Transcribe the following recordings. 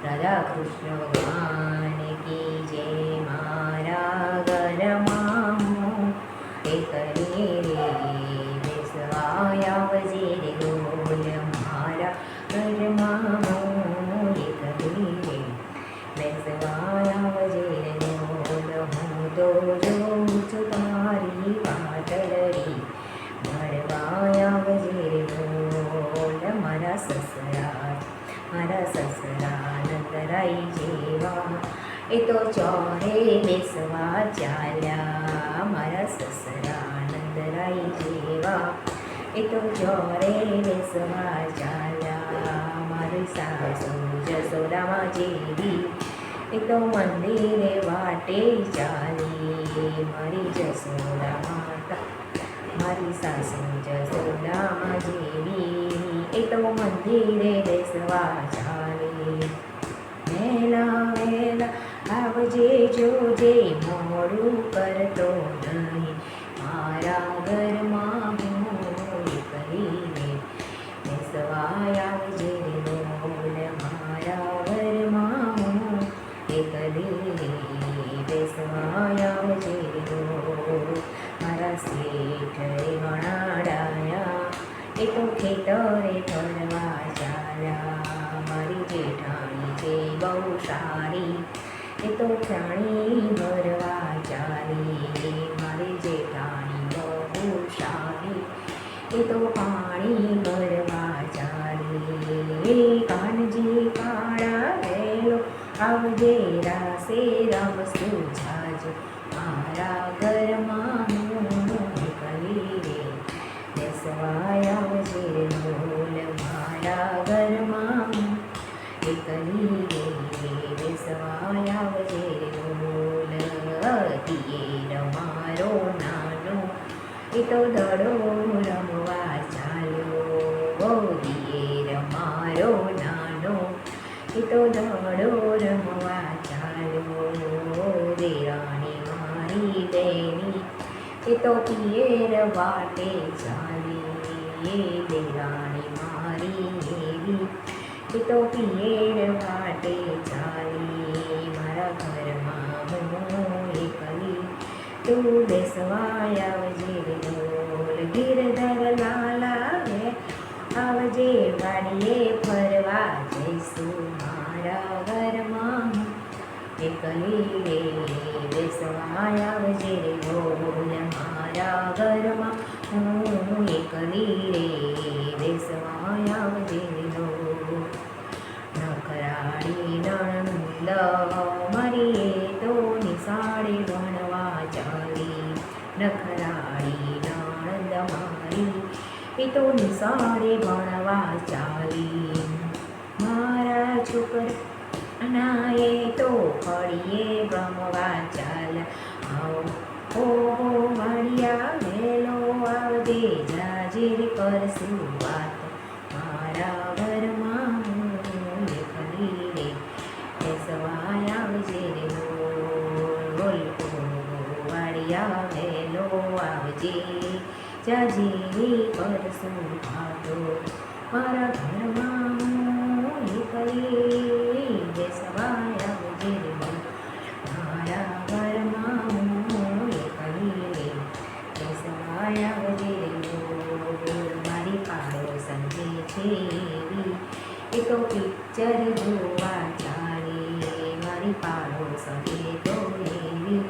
રાધા કૃષ્ણ ભગવાન કી જય. મારા ઘરમાં એક રે બેસવાય આવજે રે બોલ. મારા ઘરમાં એક રે બેસવાય આવજે રે બોલ. હું તો જોઉં છું તારી પાટલરી મળવાય આવજે રે બોલ. મારા સસરા નંદરાઈ જેવા એ તો ચોરે બેસવા ચાલ્યા. મારા સસરા નંદરાઈ જેવા એ તો ચોરે બેસવા ચાલ્યા. મારી સાસુ જસોદામાં જેવી એ તો મંદિરે વાટે ચાલી. મારી જસોદા માતા મારી સાસુ જસોદામાં જેવી એ તો મંદિરે બેસવા ચાલી. વહેલા વહેલા આવજે જોજે મોડું કરતો નહીં. મારા ઘરમાં હું કરીને બેસવાય આવજે રે બોલ. મારા ઘરમાં હું એકલી બેસવાય આવજે રે બોલ. મારા શેઠ વણાડાયા એ તો ખેતરે ફરવા ચાલ્યા. મારી જેઠાણી છે બહુ સારી એ તો પાણી ભરવા ચાલી. મારી જેઠાણી બહુ સારી એ તો પાણી ભરવા ચાલી. કાનજી કાળા વેલો આવજે રાસે રમશું જાજો. મારા ઘરમાં હું એકલી રે બેસવાય આવજે રે બોલ. મારા ઘરમાં એકલી રે બેસવાય આવજે રે બોલ. દિયેર મારો નાનો એ તો દડો રમવા ચાલ્યો. દિયેર મારો નાનો એ તો દડો રમવા ચાલ્યો. દેરાણી મારી બેની એ તો પિયર વાટે ચાલી. દેરાણી મારી એવી એ તો પિયર વાટે ચાલી. મારા ઘરમાં હું એકલી તું બેસવાય આવજે રે બોલ. ગિરધર લાલા રે આવજે વાડીએ ફરવા જઈશું. મારા ઘરમાં એકલી રે બેસવાય આવજે રે બોલ. મારા ઘરમાં હું એકલી રે બેસવાય આવજે રે બોલ. નખરાળી નણંદ મારી એ તો નિશાળે ભણવા ચાલી. નખરાળી નણંદ મારી એ તો નિશાળે ભણવા ચાલી. મારા છોકરા એ તો ફળીએ રમવા ચાલ્યા. ઓહો વાડિયા વેલો આવજે જાજીર કરશું વાત. મારા ઘરમાં હું એકલી રે બેસવાય આવજે રે બોલ. વાડિયા વેલો આવજે જાજીર કરશું વાતો. મારા ઘરમાં હું એકલી બેસવાય આવજે રે બોલ. મારા ઘરમાં હું એકલી રે બેસવાય આવજે રે બોલ. મારી પાડોશન છે એવી એ તો પિક્ચર જોવા ચાલી. મારી પાડોશન એ તો એવી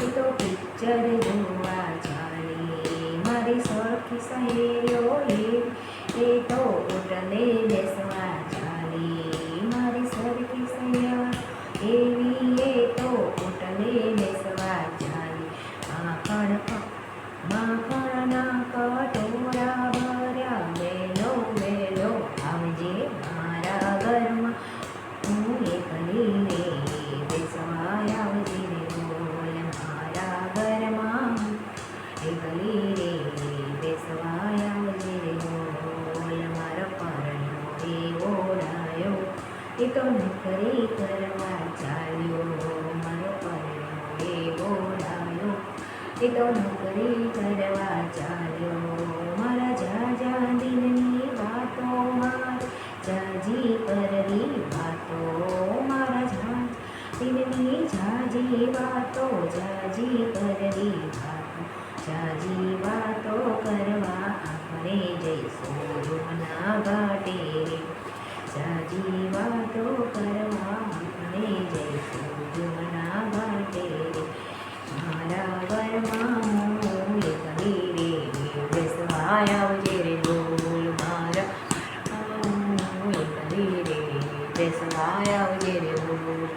એ તો પિક્ચર જોવા ચાલી. મારી સખી સહેલીઓ એ તો હોટલે બેસવા ચાલી. મારી સરખી સહેલીઓ એવી એ તો હોટલે બેસવા ચાલી. માખણના કટોરા ભર્યા વેલો વેલો આવજે મારા ઘરમાં હું એકલી રે બેસવાય આવજે રે બોલ. મારા ઘરમાં એકલી રે બેસવાય આવજે રે બોલ. મારો પરણ્યો એવો ડાયો એ તો નોકરી કરવા ચાલ્યો. મારો પરણ્યો એવો ડાયો એ તો નોકરી કરવા ચાલ્યો. મારા જાજા દિલની વાતો માર જાજી કરવી વાતો. શિવની જાજી વાતો જાજી કરવી વાતો જાજી વાતો કરવા આપણે જઈશું જમના ઘાટે રે જાજી વાતો કરવા આપણે જઈશું જમના ઘાટે રે મારા ઘરમાં હું એકલી રે બેસવા આવજે